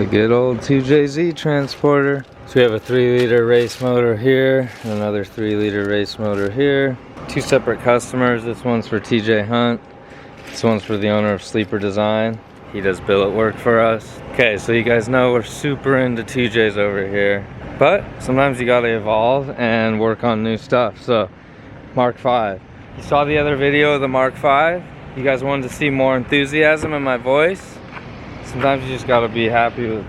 good old 2JZ transporter. So we have a 3-liter race motor here, and another 3-liter race motor here. Two separate customers. This one's for TJ Hunt. This one's for the owner of Sleeper Design. He does billet work for us. Okay, so you guys know we're super into 2Js over here. But sometimes you gotta evolve and work on new stuff. So, Mark V. You saw the other video of the Mark V. You guys wanted to see more enthusiasm in my voice. Sometimes you just gotta be happy with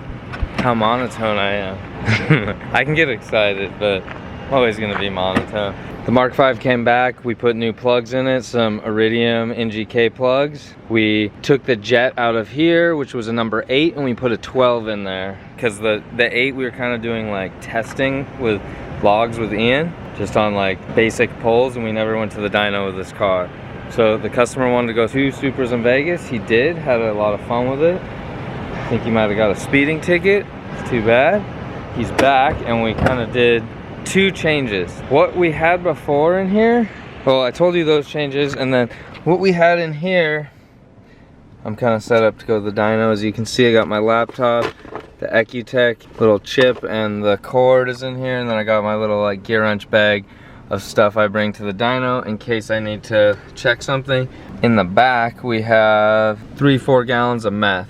how monotone I am. I can get excited, but I'm always gonna be monotone. The Mark V came back, we put new plugs in it, some Iridium NGK plugs. We took the jet out of here, which was a number 8, and we put a 12 in there. Because the 8 we were kind of doing like testing with logs with Ian, just on like basic pulls, and we never went to the dyno with this car. So the customer wanted to go 2 Supras in Vegas. He did, had a lot of fun with it. I think he might have got a speeding ticket, it's too bad. He's back, and we kind of did 2 changes. What we had before in here, well, I told you those changes, and then what we had in here, I'm kind of set up to go to the dyno. As you can see, I got my laptop, the ECUTEK little chip, and the cord is in here, and then I got my little like gear wrench bag of stuff I bring to the dyno in case I need to check something. In the back, we have 3-4 gallons of meth.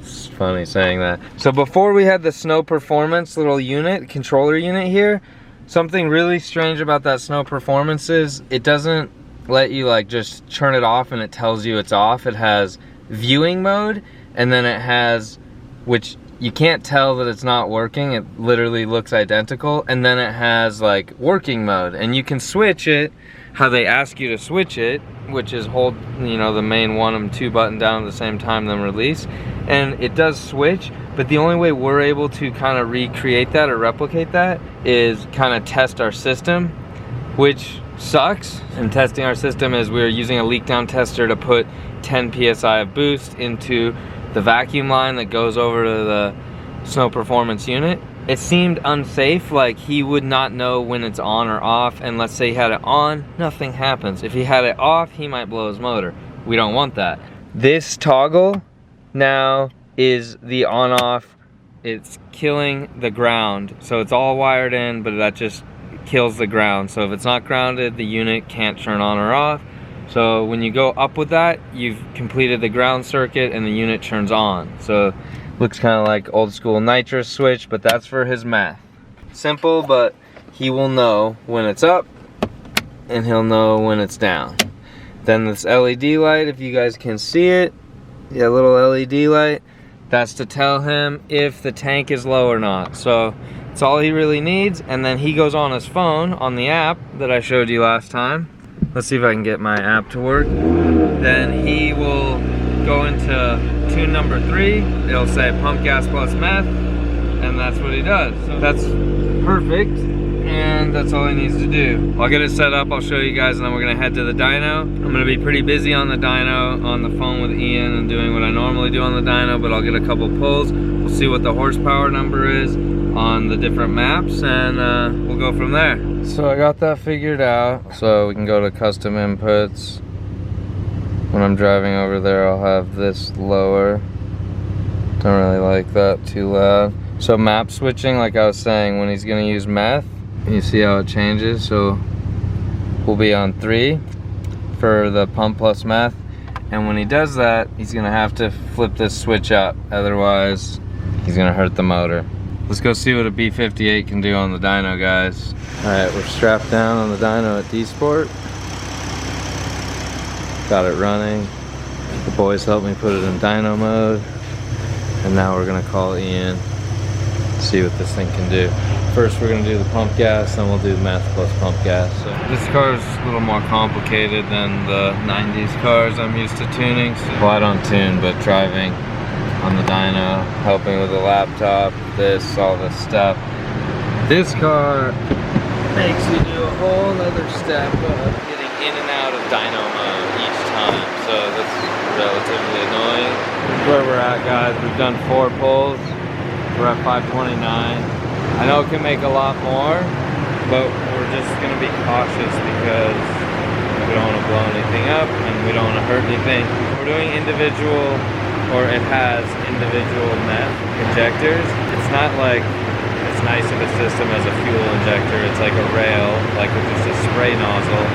It's funny saying that. So before we had the Snow Performance little unit, controller unit here, something really strange about that Snow Performance is it doesn't let you like just turn it off and it tells you it's off. It has viewing mode, and then it has, which you can't tell that it's not working, it literally looks identical, and then it has like working mode, and you can switch it how they ask you to switch it, which is hold, you know, the main 1 and 2 button down at the same time, then release, and it does switch. But the only way we're able to kind of recreate that or replicate that is kind of test our system, which sucks. And testing our system is we're using a leak down tester to put 10 psi of boost into the vacuum line that goes over to the Snow Performance unit. It seemed unsafe, like he would not know when it's on or off, and let's say he had it on, nothing happens. If he had it off, he might blow his motor. We don't want that. This toggle now is the on-off. It's killing the ground. So it's all wired in, but that just kills the ground. So if it's not grounded, the unit can't turn on or off. So when you go up with that, you've completed the ground circuit and the unit turns on. So looks kind of like old school nitrous switch, but that's for his Meth. Simple, but he will know when it's up and he'll know when it's down. Then this LED light, if you guys can see it, yeah, little LED light, that's to tell him if the tank is low or not. So it's all he really needs, and then he goes on his phone on the app that I showed you last time. Let's see if I can get my app to work. Then he will go into tune number 3. It'll say pump gas plus meth, and that's what he does. So that's perfect, and that's all he needs to do. I'll get it set up, I'll show you guys, and then we're gonna head to the dyno. I'm gonna be pretty busy on the dyno, on the phone with Ian and doing what I normally do on the dyno, but I'll get a couple pulls. We'll see what the horsepower number is on the different maps, and we'll go from there. So I got that figured out, so we can go to custom inputs. When I'm driving over there, I'll have this lower. Don't really like that too loud. So map switching, like I was saying, when he's gonna use meth, you see how it changes. So we'll be on 3 for the pump plus meth. And when he does that, he's gonna have to flip this switch up. Otherwise, he's gonna hurt the motor. Let's go see what a B58 can do on the dyno, guys. All right, we're strapped down on the dyno at D-Sport. Got it running. The boys helped me put it in dyno mode. And now we're gonna call Ian, see what this thing can do. First we're gonna do the pump gas, then we'll do the meth plus pump gas. So this car is a little more complicated than the 90s cars I'm used to tuning. So, well, I don't tune, but driving on the dyno, helping with the laptop, all this stuff. This car makes you do a whole other step of getting in and out of dyno mode each time. So that's relatively annoying. Where we're at, guys, we've done 4 pulls. We're at 529. I know it can make a lot more, but we're just gonna be cautious because we don't want to blow anything up and we don't want to hurt anything. We're doing individual or it has individual Meth injectors. It's not like as nice of a system as a fuel injector. It's like a rail, like with just a spray nozzle.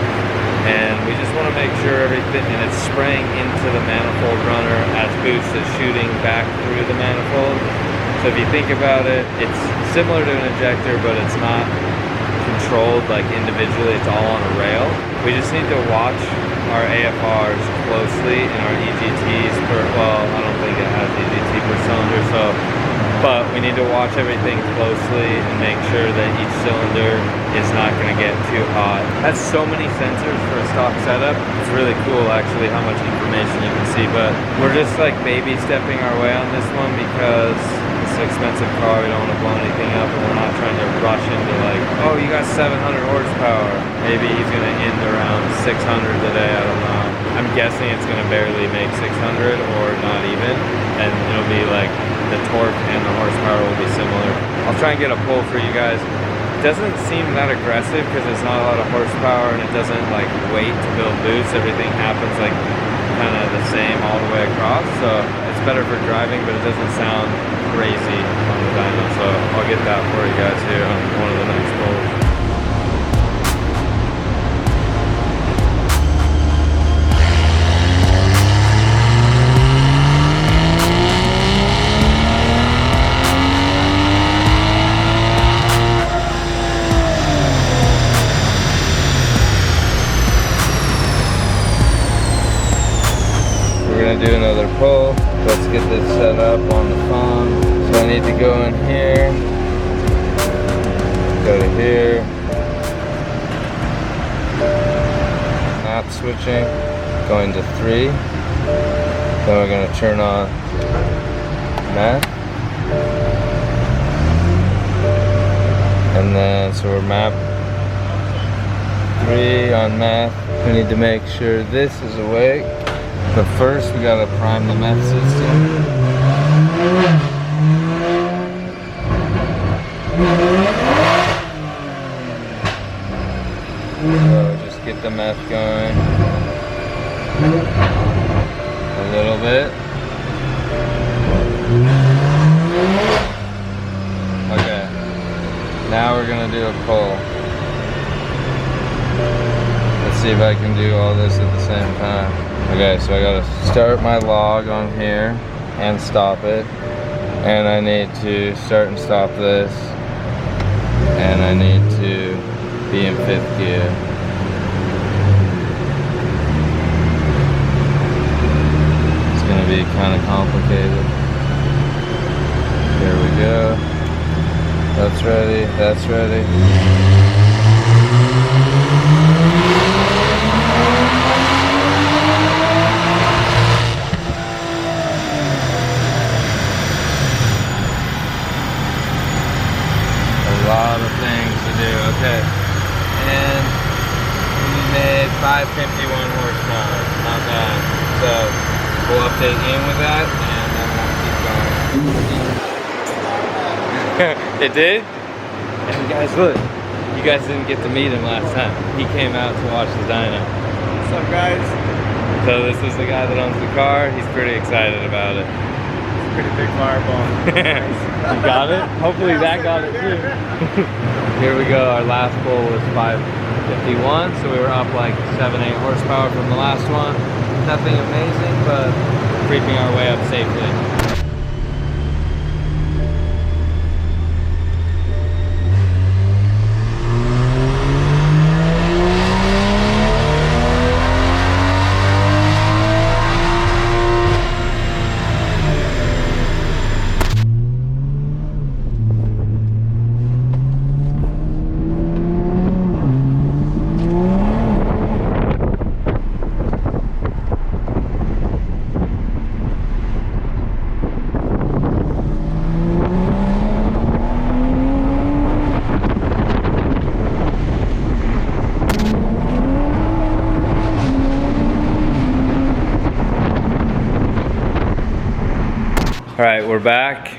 And we just want to make sure everything, and it's spraying into the manifold runner as boost is shooting back through the manifold. So if you think about it, it's similar to an injector, but it's not controlled like individually, it's all on a rail. We just need to watch our AFRs closely and our EGTs per, well, I don't think it has EGT per cylinder, so, but we need to watch everything closely and make sure that each cylinder is not going to get too hot. It has so many sensors for a stock setup. It's really cool actually how much information you can see, but we're just like baby stepping our way on this one because an expensive car, we don't want to blow anything up, and we're not trying to rush into like, oh, you got 700 horsepower. Maybe he's going to end around 600 today, I don't know. I'm guessing it's going to barely make 600 or not even, and it'll be like the torque and the horsepower will be similar. I'll try and get a pull for you guys. It doesn't seem that aggressive because it's not a lot of horsepower and it doesn't like wait to build boosts. Everything happens like kind of the same all the way across, so it's better for driving, but it doesn't sound crazy on the dyno, so I'll get that for you guys here on one of the next pulls. We're gonna do another pull. Let's get this set up on the phone. So I need to go in here, go to here, not switching, going to 3. Then we're gonna turn on Meth. And then, so we're map 3 on Meth. We need to make sure this is awake. But first we gotta prime the Meth system. So just get the Meth going a little bit. Okay, now we're gonna do a pull. Let's see if I can do all this at the same time. Okay, so I gotta start my log on here and stop it, and I need to start and stop this, and I need to be in 5th gear. It's gonna be kind of complicated. Here we go. That's ready, that's ready. A lot of things to do, okay. And we made 551 horsepower, not bad. So we'll update Ian with that and then we'll keep going. It did? And guys, look, you guys didn't get to meet him last time. He came out to watch the dyno. What's up, guys? So this is the guy that owns the car. He's pretty excited about it. Pretty big fireball. You got it? Hopefully that got it too. Here we go. Our last pull was 551, so we were up like 7-8 horsepower from the last one. Nothing amazing, but creeping our way up safely. All right, we're back.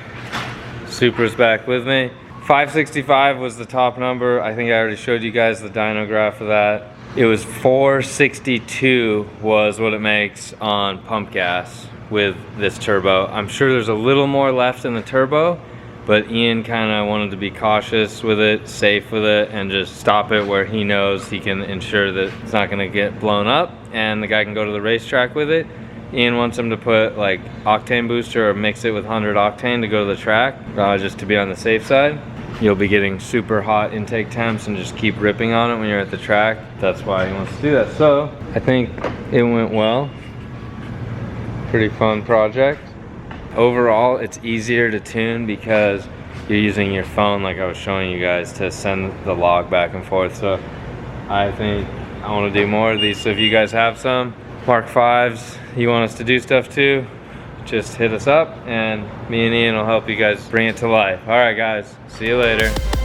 Supra's back with me. 565 was the top number. I think I already showed you guys the dyno graph of that. It was 462 was what it makes on pump gas, with this turbo. I'm sure there's a little more left in the turbo, but Ian kind of wanted to be cautious with it, safe with it, and just stop it where he knows he can ensure that it's not gonna get blown up and the guy can go to the racetrack with it. Ian wants him to put like octane booster or mix it with 100 octane to go to the track, just to be on the safe side. You'll be getting super hot intake temps and just keep ripping on it when you're at the track. That's why he wants to do that. So I think it went well. Pretty fun project. Overall, it's easier to tune because you're using your phone, like I was showing you guys, to send the log back and forth. So I think I want to do more of these. So if you guys have some Mark 5s you want us to do stuff to, just hit us up and me and Ian will help you guys bring it to life. All right guys, see you later.